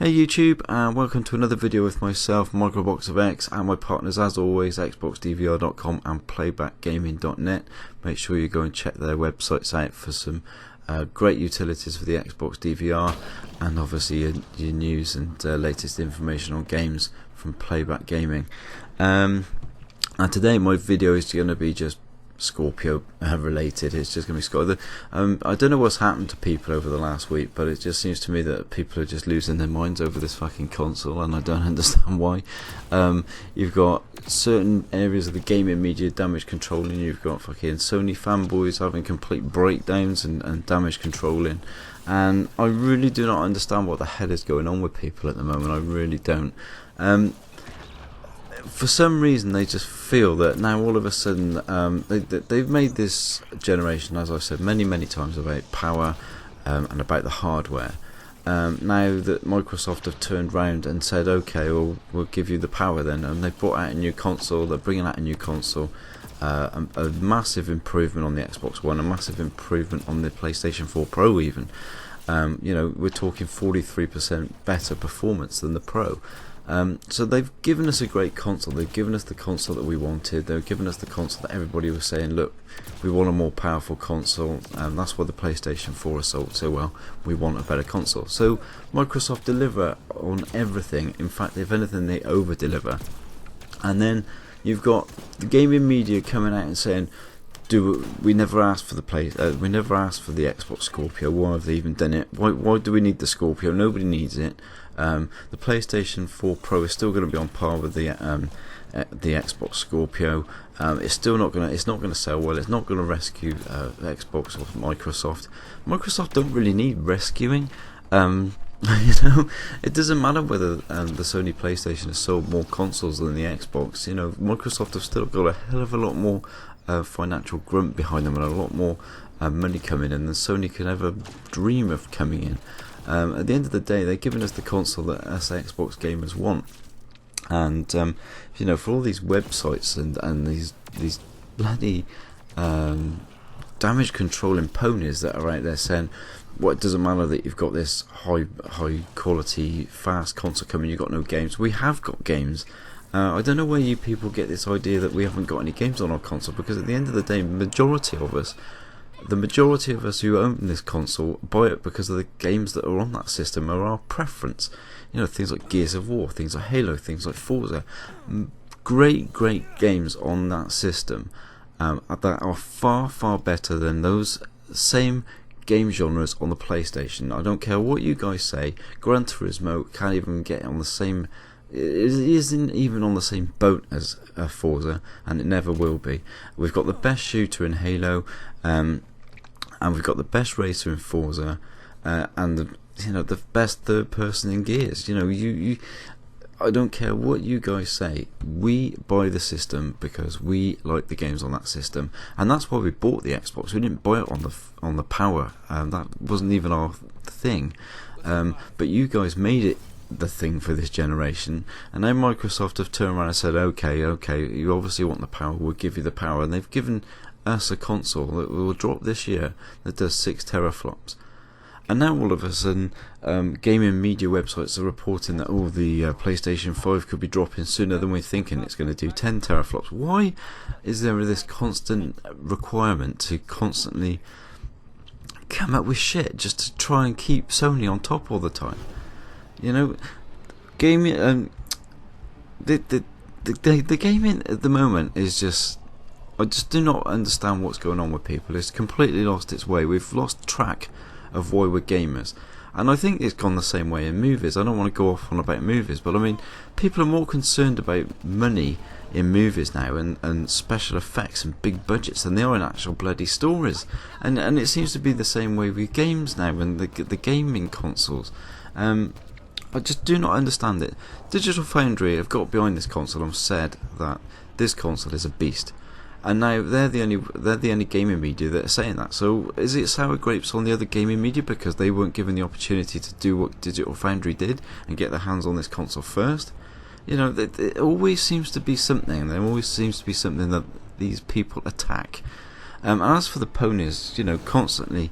Hey YouTube, and welcome to another video with myself, Microbox of X, and my partners as always, xboxdvr.com and playbackgaming.net. Make sure you go and check their websites out for some great utilities for the Xbox DVR, and obviously your news and latest information on games from Playback Gaming. And today my video is going to be just Scorpio related. It's just going to be Scorpio. I don't know what's happened to people over the last week, but it just seems to me that people are just losing their minds over this fucking console, and I don't understand why. You've got certain areas of the gaming media damage controlling. You've got fucking Sony fanboys having complete breakdowns and damage controlling, and I really do not understand what the hell is going on with people at the moment. I really don't. For some reason they just feel that now all of a sudden they've made this generation, as I've said many times, about power and about the hardware. Now that Microsoft have turned round and said, okay, we'll give you the power then, and they've brought out a new console. They're bringing out a new console, a massive improvement on the Xbox One, a massive improvement on the PlayStation 4 Pro even. You know, we're talking 43% better performance than the Pro. So they've given us a great console. They've given us the console that we wanted. They've given us the console that everybody was saying, look, we want a more powerful console, and that's why the PlayStation 4 has sold so well. We want a better console. So Microsoft deliver on everything. In fact, if anything, they over deliver. And then you've got the gaming media coming out and saying, we never asked for the we never asked for the Xbox Scorpio. Why have they even done it? Why do we need the Scorpio? Nobody needs it. The PlayStation 4 Pro is still going to be on par with the Xbox Scorpio. It's still not going to. It's not going to sell well. It's not going to rescue Xbox or Microsoft. Microsoft don't really need rescuing. You know, it doesn't matter whether the Sony PlayStation has sold more consoles than the Xbox. You know, Microsoft have still got a hell of a lot more financial grunt behind them and a lot more money coming in than Sony could ever dream of coming in. At the end of the day, they're giving us the console that us Xbox gamers want, and you know, for all these websites and these bloody damage controlling ponies that are out there saying, well, it doesn't matter that you've got this high quality fast console coming, you've got no games. We have got games. I don't know where you people get this idea that we haven't got any games on our console, because at the end of the day, the majority of us who own this console buy it because of the games that are on that system are our preference. You know, things like Gears of War, things like Halo, things like Forza. Great games on that system that are far better than those same game genres on the PlayStation. I don't care what you guys say. Gran Turismo can't even get on the same. It isn't even on the same boat as Forza, and it never will be. We've got the best shooter in Halo, and we've got the best racer in Forza, and the best third person in Gears. You know, I don't care what you guys say. We buy the system because we like the games on that system, and that's why we bought the Xbox. We didn't buy it on the power. That wasn't even our thing. But you guys made it the thing for this generation, and now Microsoft have turned around and said, okay, you obviously want the power, we'll give you the power, and they've given us a console that will drop this year that does 6 teraflops. And now all of a sudden gaming media websites are reporting that the PlayStation 5 could be dropping sooner than we're thinking. It's going to do 10 teraflops. Why is there this constant requirement to constantly come up with shit just to try and keep Sony on top all the time? You know, gaming, the gaming at the moment is just, I just do not understand what's going on with people. It's completely lost its way. We've lost track of why we're gamers, and I think it's gone the same way in movies. I don't want to go off on about movies, but I mean, people are more concerned about money in movies now and special effects and big budgets than they are in actual bloody stories. And it seems to be the same way with games now and the gaming consoles. I just do not understand it. Digital Foundry have got behind this console and said that this console is a beast, and now they're the only gaming media that are saying that. So is it sour grapes on the other gaming media because they weren't given the opportunity to do what Digital Foundry did and get their hands on this console first? You know, it always seems to be something. There always seems to be something that these people attack. And as for the ponies, you know, constantly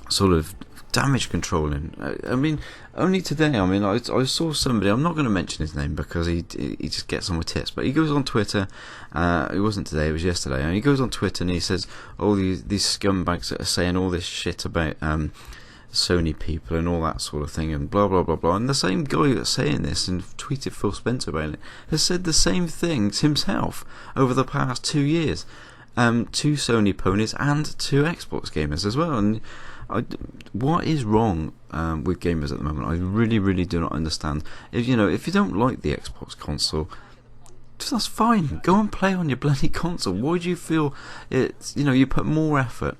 sort of damage controlling. I mean, only today. I mean, I saw somebody. I'm not going to mention his name because he just gets on with tits. But he goes on Twitter. It wasn't today. It was yesterday. And he goes on Twitter and he says, "Oh, these scumbags that are saying all this shit about Sony people and all that sort of thing and blah blah blah blah." And the same guy that's saying this and tweeted Phil Spencer about it has said the same things himself over the past 2 years. To Sony ponies and to Xbox gamers as well. And what is wrong with gamers at the moment? I really, really do not understand. If you don't like the Xbox console, that's fine. Go and play on your bloody console. Why do you feel it's you put more effort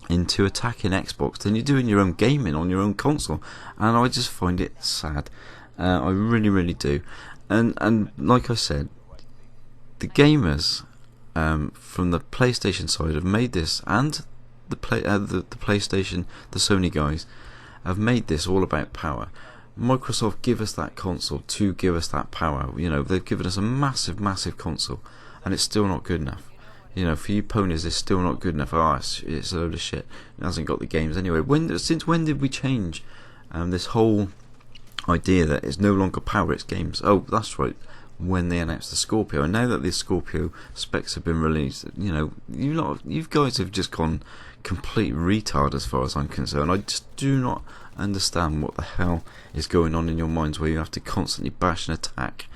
into attacking Xbox than you do in your own gaming on your own console? And I just find it sad. I really, really do. And like I said, the gamers from the PlayStation side have made this, and the PlayStation, the Sony guys have made this all about power. Microsoft give us that console to give us that power. They've given us a massive, massive console, and it's still not good enough. For you ponies, it's still not good enough. It's a load of shit. It hasn't got the games anyway. Since when did we change this whole idea that it's no longer power, it's games? Oh, that's right. When they announced the Scorpio, and now that the Scorpio specs have been released, you guys have just gone complete retard as far as I'm concerned. I just do not understand what the hell is going on in your minds where you have to constantly bash and attack.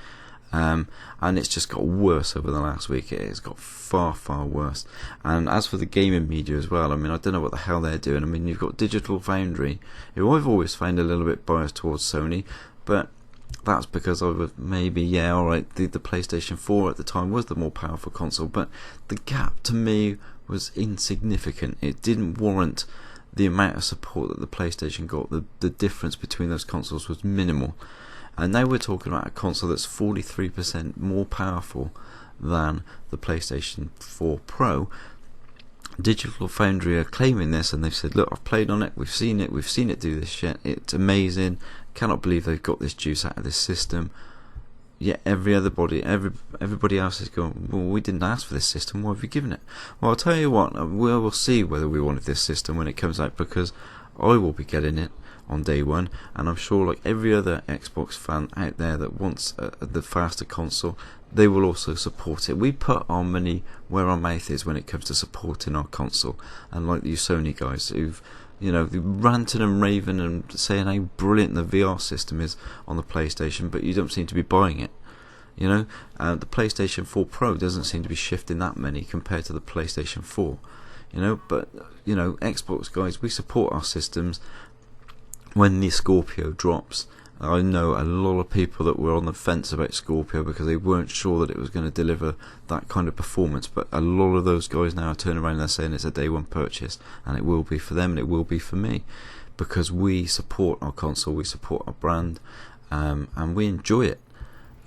And it's just got worse over the last week. It's got far, far worse. And as for the gaming media as well, I mean, I don't know what the hell they're doing. I mean, you've got Digital Foundry, who I've always found a little bit biased towards Sony, but that's because I was maybe, alright, the PlayStation 4 at the time was the more powerful console, but the gap to me was insignificant. It didn't warrant the amount of support that the PlayStation got. The difference between those consoles was minimal. And now we're talking about a console that's 43% more powerful than the PlayStation 4 Pro. Digital Foundry are claiming this, and they've said, look, I've played on it, we've seen it do this shit, it's amazing, cannot believe they've got this juice out of this system. Yet everybody else is going, well, we didn't ask for this system, why have you given it? Well, I'll tell you what, we'll see whether we wanted this system when it comes out, because I will be getting it on day one, and I'm sure like every other Xbox fan out there that wants the faster console, they will also support it. We put our money where our mouth is when it comes to supporting our console, and like you Sony guys who've ranting and raving and saying how brilliant the VR system is on the PlayStation, but you don't seem to be buying it. The PlayStation 4 Pro doesn't seem to be shifting that many compared to the PlayStation 4. But Xbox guys, we support our systems. When the Scorpio drops, I know a lot of people that were on the fence about Scorpio because they weren't sure that it was going to deliver that kind of performance, but a lot of those guys now are turning around and they're saying it's a day one purchase, and it will be for them and it will be for me, because we support our console, we support our brand, and we enjoy it.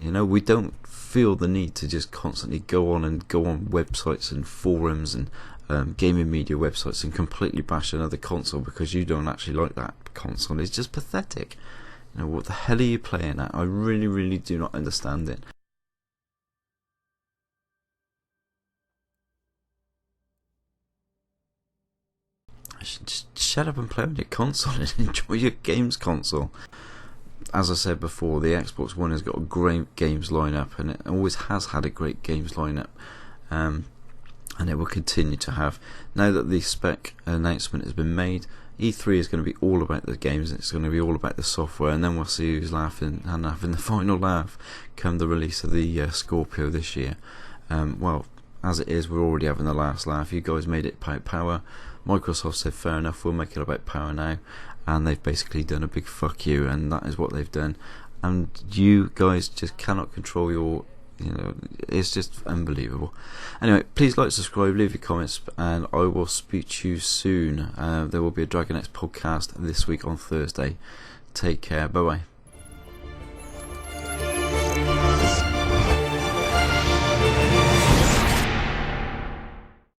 We don't feel the need to just constantly go on websites and forums and gaming media websites and completely bash another console because you don't actually like that console. It's just pathetic. What the hell are you playing at? I really, really do not understand it. I should just shut up and play on your console and enjoy your games console. As I said before, the Xbox One has got a great games lineup, and it always has had a great games lineup. And it will continue to have. Now that the spec announcement has been made, E3 is going to be all about the games, and it's going to be all about the software, and then we'll see who's laughing and having the final laugh come the release of the Scorpio this year. Well, as it is, we're already having the last laugh. You guys made it about power. Microsoft said fair enough, we'll make it about power now, and they've basically done a big fuck you, and that is what they've done. And you guys just cannot control your it's just unbelievable. Anyway, please like, subscribe, leave your comments, and I will speak to you soon. There will be a Dragon X podcast this week on Thursday. Take care, bye bye.